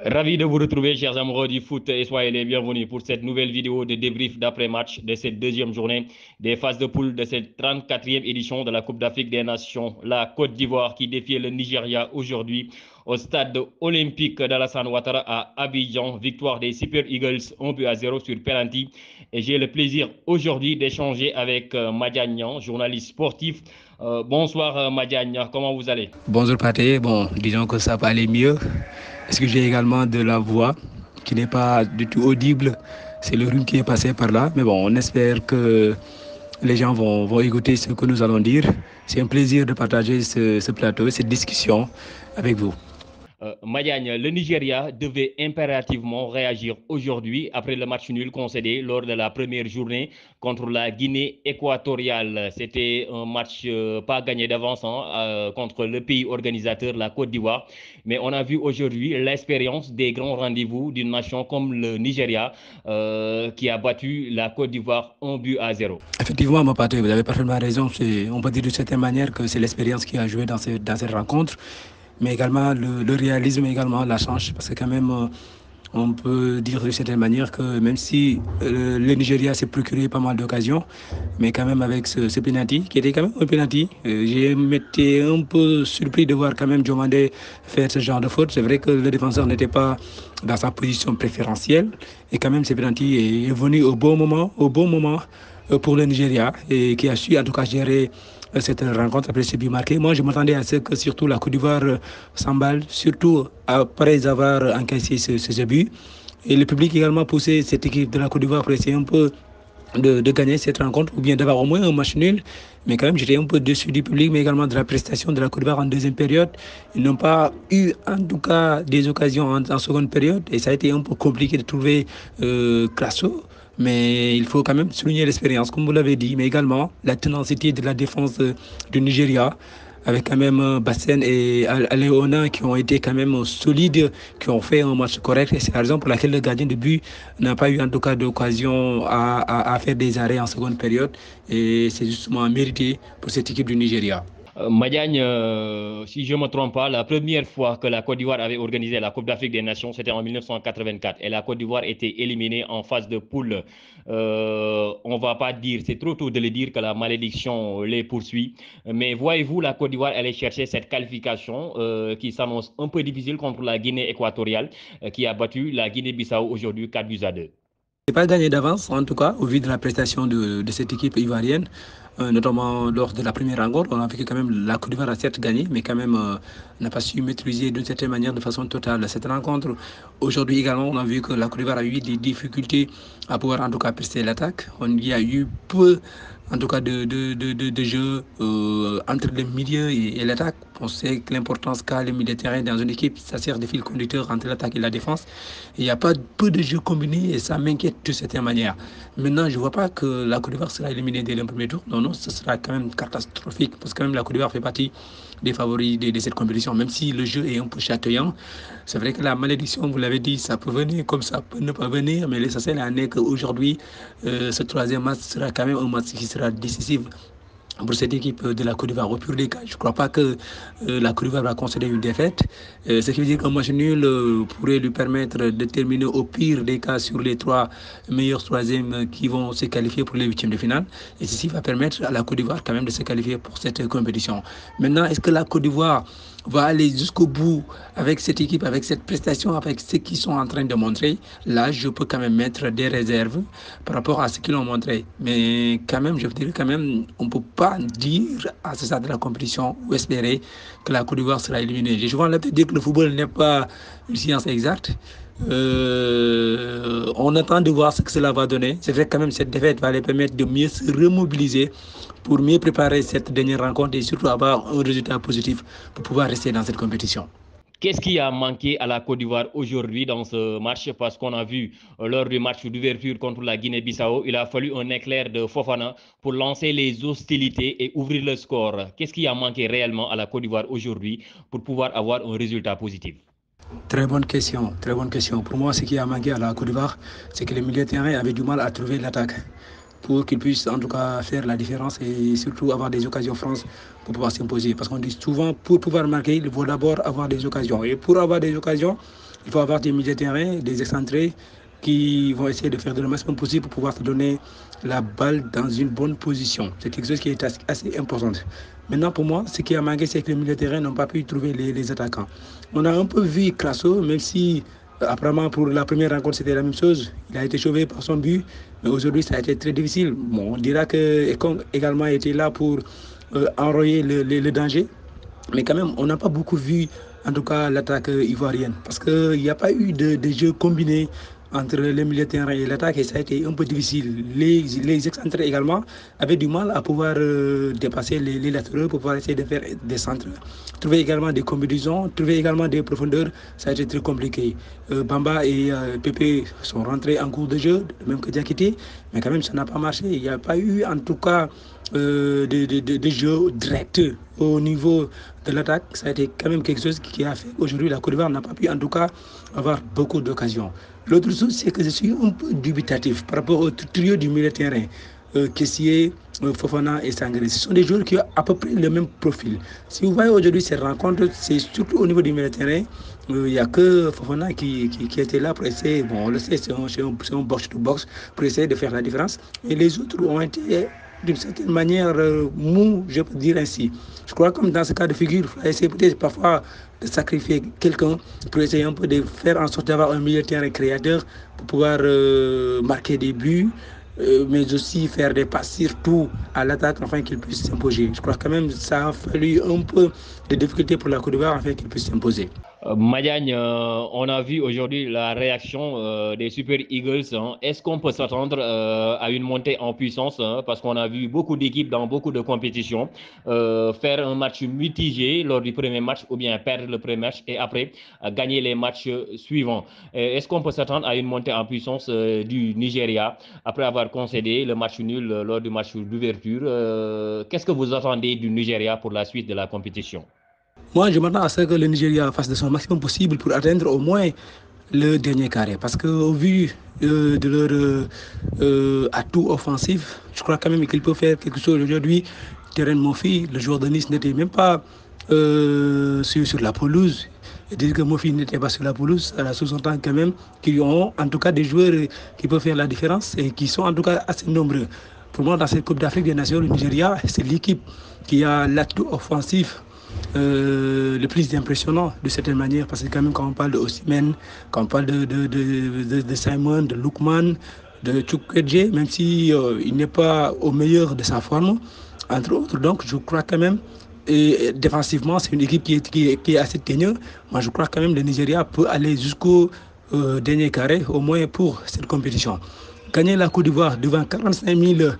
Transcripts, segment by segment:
Ravi de vous retrouver, chers amoureux du foot, et soyez les bienvenus pour cette nouvelle vidéo de débrief d'après-match de cette deuxième journée des phases de poule de cette 34e édition de la Coupe d'Afrique des Nations. La Côte d'Ivoire qui défiait le Nigeria aujourd'hui au stade olympique d'Alassane Ouattara à Abidjan. Victoire des Super Eagles 1-0 sur penalty. Et j'ai le plaisir aujourd'hui d'échanger avec Madiane, journaliste sportif. Bonsoir Madiane, comment vous allez? Bonjour Pathé, bon, disons que ça va aller mieux. Est-ce que j'ai également de la voix qui n'est pas du tout audible? C'est le rhume qui est passé par là, mais bon, on espère que les gens vont écouter ce que nous allons dire. C'est un plaisir de partager ce plateau, cette discussion avec vous. Madiagne, le Nigeria devait impérativement réagir aujourd'hui après le match nul concédé lors de la première journée contre la Guinée équatoriale. C'était un match pas gagné d'avance contre le pays organisateur, la Côte d'Ivoire. Mais on a vu aujourd'hui l'expérience des grands rendez-vous d'une nation comme le Nigeria qui a battu la Côte d'Ivoire 1-0. Effectivement, mon patron, vous avez parfaitement raison. On peut dire de certaine manière que c'est l'expérience qui a joué dans cette rencontre, mais également le réalisme, également la chance, parce que quand même, on peut dire de certaine manière que même si le Nigeria s'est procuré pas mal d'occasions, mais quand même avec ce penalty, qui était quand même un penalty, j'ai été un peu surpris de voir quand même Diomandé faire ce genre de faute. C'est vrai que le défenseur n'était pas dans sa position préférentielle, et quand même ce penalty est venu au bon moment pour le Nigeria, et qui a su en tout cas gérer cette rencontre après ce but marqué. Moi, je m'attendais à ce que surtout la Côte d'Ivoire s'emballe, surtout après avoir encaissé ce but. Et le public également poussé cette équipe de la Côte d'Ivoire pour essayer un peu de gagner cette rencontre ou bien d'avoir au moins un match nul. Mais quand même, j'étais un peu déçu du public, mais également de la prestation de la Côte d'Ivoire en deuxième période. Ils n'ont pas eu, en tout cas, des occasions en seconde période. Et ça a été un peu compliqué de trouver Crasso. Mais il faut quand même souligner l'expérience, comme vous l'avez dit, mais également la ténacité de la défense du Nigeria, avec quand même Bassen et Aléona qui ont été quand même solides, qui ont fait un match correct. Et c'est la raison pour laquelle le gardien de but n'a pas eu en tout cas d'occasion à faire des arrêts en seconde période. Et c'est justement mérité pour cette équipe du Nigeria. Madiagne, si je ne me trompe pas, la première fois que la Côte d'Ivoire avait organisé la Coupe d'Afrique des Nations, c'était en 1984. Et la Côte d'Ivoire était éliminée en phase de poule. On ne va pas dire, c'est trop tôt de le dire que la malédiction les poursuit. Mais voyez-vous, la Côte d'Ivoire allait chercher cette qualification qui s'annonce un peu difficile contre la Guinée équatoriale, qui a battu la Guinée-Bissau aujourd'hui 4-2. C'est pas gagné d'avance, en tout cas, au vu de la prestation de cette équipe ivoirienne, notamment lors de la première rencontre. On a vu que quand même la Côte d'Ivoire a certes gagné, mais quand même n'a pas su maîtriser d'une certaine manière, de façon totale, cette rencontre. Aujourd'hui également, on a vu que la Côte d'Ivoire a eu des difficultés à pouvoir en tout cas percer l'attaque. On y a eu peu en tout cas de jeu entre le milieu et l'attaque. On sait que l'importance qu'a le milieu de terrain dans une équipe, ça sert de fil conducteur entre l'attaque et la défense. Il n'y a pas peu de jeux combinés et ça m'inquiète de certaine manière. Maintenant, je ne vois pas que la Côte d'Ivoire sera éliminée dès le premier tour. Non, non, ce sera quand même catastrophique parce que quand même la Côte d'Ivoire fait partie des favoris de cette compétition, même si le jeu est un peu chatoyant. C'est vrai que la malédiction, vous l'avez dit, ça peut venir comme ça peut ne pas venir, mais l'essentiel en est qu'aujourd'hui, ce troisième match sera quand même un match qui sera décisif pour cette équipe de la Côte d'Ivoire. Au pire des cas, je ne crois pas que la Côte d'Ivoire va concéder une défaite. Ce qui veut dire qu'un match nul pourrait lui permettre de terminer au pire des cas sur les trois meilleurs troisièmes qui vont se qualifier pour les huitièmes de finale. Et ceci va permettre à la Côte d'Ivoire quand même de se qualifier pour cette compétition. Maintenant, est-ce que la Côte d'Ivoire va aller jusqu'au bout avec cette équipe, avec cette prestation, avec ce qu'ils sont en train de montrer? Là, je peux quand même mettre des réserves par rapport à ce qu'ils ont montré. Mais quand même, je veux dire, quand même, on ne peut pas dire à ce stade de la compétition ou espérer que la Côte d'Ivoire sera éliminée. J'ai souvent l'habitude de dire que le football n'est pas une science exacte. On attend de voir ce que cela va donner. C'est vrai que quand même cette défaite va les permettre de mieux se remobiliser pour mieux préparer cette dernière rencontre et surtout avoir un résultat positif pour pouvoir rester dans cette compétition. Qu'est-ce qui a manqué à la Côte d'Ivoire aujourd'hui dans ce match? Parce qu'on a vu lors du match d'ouverture contre la Guinée-Bissau, il a fallu un éclair de Fofana pour lancer les hostilités et ouvrir le score. Qu'est-ce qui a manqué réellement à la Côte d'Ivoire aujourd'hui pour pouvoir avoir un résultat positif? Très bonne question, très bonne question. Pour moi, ce qui a manqué à la Côte d'Ivoire, c'est que les milieux de terrain avaient du mal à trouver l'attaque pour qu'ils puissent en tout cas faire la différence et surtout avoir des occasions franches pour pouvoir s'imposer. Parce qu'on dit souvent, pour pouvoir marquer, il faut d'abord avoir des occasions. Et pour avoir des occasions, Il faut avoir des milieux de terrain, des excentrés qui vont essayer de faire le maximum possible pour pouvoir te donner la balle dans une bonne position. C'est quelque chose qui est assez important. Maintenant, pour moi, ce qui a manqué, c'est que les milieux de terrain n'ont pas pu trouver les attaquants. On a un peu vu Crasso, même si apparemment pour la première rencontre, c'était la même chose. Il a été sauvé par son but, mais aujourd'hui, ça a été très difficile. Bon, on dira que Ekong également était là pour enrayer le danger. Mais quand même, on n'a pas beaucoup vu, en tout cas, l'attaque ivoirienne. Parce qu'il n'y a pas eu de jeu combiné entre les milieux de terrain et l'attaque, et ça a été un peu difficile. Les excentrés également avaient du mal à pouvoir dépasser les latéraux pour pouvoir essayer de faire des centres. Trouver également des combinaisons, trouver également des profondeurs, ça a été très compliqué. Bamba et Pépé sont rentrés en cours de jeu, même que Diakité, mais quand même ça n'a pas marché. Il n'y a pas eu en tout cas de jeu direct au niveau de l'attaque. Ça a été quand même quelque chose qui a fait qu'aujourd'hui la Côte d'Ivoire n'a pas pu en tout cas avoir beaucoup d'occasions. L'autre chose, c'est que je suis un peu dubitatif par rapport au trio du milieu de terrain. Kessié, Fofana et Sangaré. Ce sont des joueurs qui ont à peu près le même profil. Si vous voyez aujourd'hui ces rencontres, c'est surtout au niveau du milieu de terrain. Il n'y a que Fofana qui était là pour essayer, bon on le sait, c'est un box-to-box pour essayer de faire la différence. Et les autres ont été d'une certaine manière mou, je peux dire ainsi. Je crois que dans ce cas de figure, il faut essayer peut-être parfois de sacrifier quelqu'un pour essayer un peu de faire en sorte d'avoir un milieu de terrain créateur pour pouvoir marquer des buts, mais aussi faire des passes surtout à l'attaque afin qu'il puisse s'imposer. Je crois quand même que ça a fallu un peu de difficultés pour la Côte d'Ivoire afin qu'il puisse s'imposer. Madiagne, on a vu aujourd'hui la réaction des Super Eagles. Hein. Est-ce qu'on peut s'attendre à une montée en puissance hein, parce qu'on a vu beaucoup d'équipes dans beaucoup de compétitions faire un match mitigé lors du premier match ou bien perdre le premier match et après gagner les matchs suivants. Est-ce qu'on peut s'attendre à une montée en puissance du Nigeria après avoir concédé le match nul lors du match d'ouverture? Qu'est-ce que vous attendez du Nigeria pour la suite de la compétition? Moi, je m'attends à ce que le Nigeria fasse de son maximum possible pour atteindre au moins le dernier carré. Parce qu'au vu de leur atout offensif, je crois quand même qu'il peut faire quelque chose aujourd'hui. Terren Mofi, le joueur de Nice, n'était même pas sur la pelouse. Et dire que Mofi n'était pas sur la pelouse, ça sous-entend quand même qu'ils ont en tout cas des joueurs qui peuvent faire la différence et qui sont en tout cas assez nombreux. Pour moi, dans cette Coupe d'Afrique des Nations, le Nigeria, c'est l'équipe qui a l'atout offensif le plus impressionnant de certaine manière, parce que quand même quand on parle de Osimhen, quand on parle de Simon, de Lookman, de Chukwueze, même si il n'est pas au meilleur de sa forme, entre autres, donc je crois quand même, et défensivement c'est une équipe qui est assez teigneuse. Moi je crois quand même que le Nigeria peut aller jusqu'au dernier carré, au moins pour cette compétition. Gagner la Côte d'Ivoire devant 45 000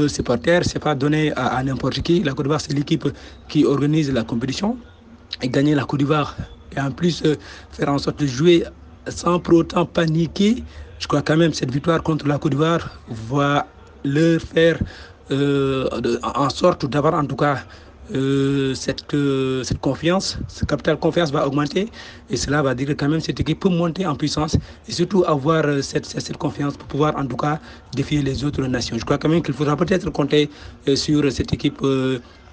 supporters, ce n'est pas donné à n'importe qui. La Côte d'Ivoire, c'est l'équipe qui organise la compétition. Et gagner la Côte d'Ivoire et en plus faire en sorte de jouer sans pour autant paniquer, je crois quand même que cette victoire contre la Côte d'Ivoire va leur faire en sorte d'avoir en tout cas cette confiance, ce capital confiance va augmenter et cela va dire que quand même cette équipe peut monter en puissance et surtout avoir cette confiance pour pouvoir en tout cas défier les autres nations. Je crois quand même qu'il faudra peut-être compter sur cette équipe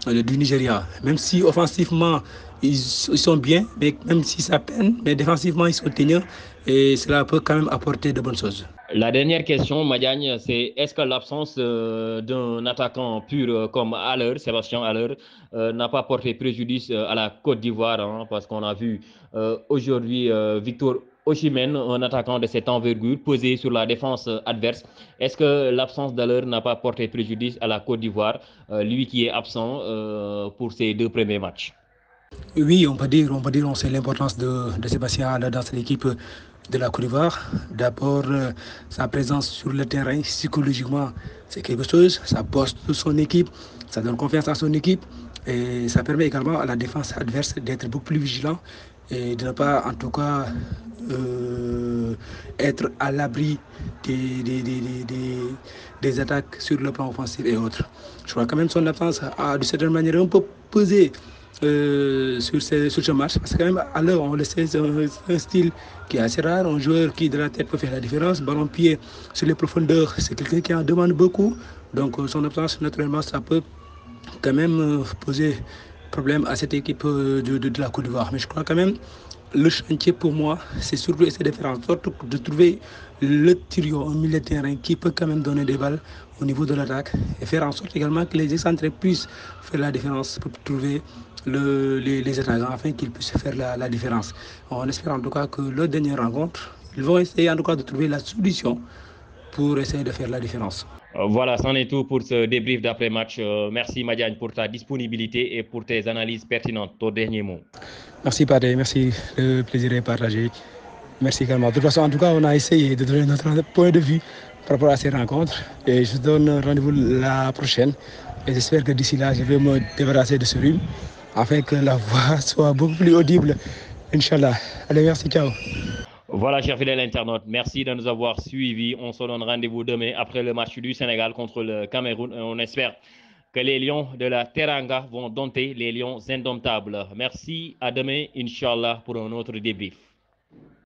du Nigeria, même si offensivement ils sont bien, mais même si ça peine, mais défensivement ils sont teigneux et cela peut quand même apporter de bonnes choses. La dernière question, Madiagne, c'est est-ce que l'absence d'un attaquant pur comme Haller, Sébastien Haller, n'a pas porté préjudice à la Côte d'Ivoire hein, parce qu'on a vu aujourd'hui Victor Osimhen, un attaquant de cette envergure, posé sur la défense adverse. Est-ce que l'absence d'Haller n'a pas porté préjudice à la Côte d'Ivoire, lui qui est absent pour ces deux premiers matchs? Oui, on sait l'importance de Sébastien Haller dans cette équipe de la Côte d'Ivoire. D'abord, sa présence sur le terrain, psychologiquement, c'est quelque chose. Ça poste son équipe, ça donne confiance à son équipe et ça permet également à la défense adverse d'être beaucoup plus vigilant et de ne pas, en tout cas, être à l'abri des attaques sur le plan offensif et autres. Je crois quand même que son absence a, de certaine manière, un peu pesé sur ce match, parce que quand même à l'heure on le sait, c'est un style qui est assez rare, un joueur qui de la tête peut faire la différence, ballon pied sur les profondeurs, c'est quelqu'un qui en demande beaucoup, donc son absence naturellement ça peut quand même poser problème à cette équipe de la Côte d'Ivoire, mais je crois quand même le chantier pour moi, c'est surtout essayer de faire en sorte de trouver le trio, un milieu de terrain qui peut quand même donner des balles au niveau de l'attaque et faire en sorte également que les excentrés puissent faire la différence pour trouver les attaquants afin qu'ils puissent faire la différence. On espère en tout cas que leur dernière rencontre, ils vont essayer en tout cas de trouver la solution pour essayer de faire la différence. Voilà, c'en est tout pour ce débrief d'après-match. Merci Madiagne pour ta disponibilité et pour tes analyses pertinentes. Ton dernier mot. Merci Pate, merci, le plaisir est partagé. Merci également. De toute façon, en tout cas, on a essayé de donner notre point de vue par rapport à ces rencontres. Et je donne rendez-vous la prochaine. Et j'espère que d'ici là, je vais me débarrasser de ce rhume afin que la voix soit beaucoup plus audible. Inch'Allah. Allez, merci, ciao. Voilà, chers fidèles internautes, merci de nous avoir suivis. On se donne rendez-vous demain après le match du Sénégal contre le Cameroun. On espère que les Lions de la Teranga vont dompter les Lions indomptables. Merci, à demain, Inch'Allah, pour un autre débrief.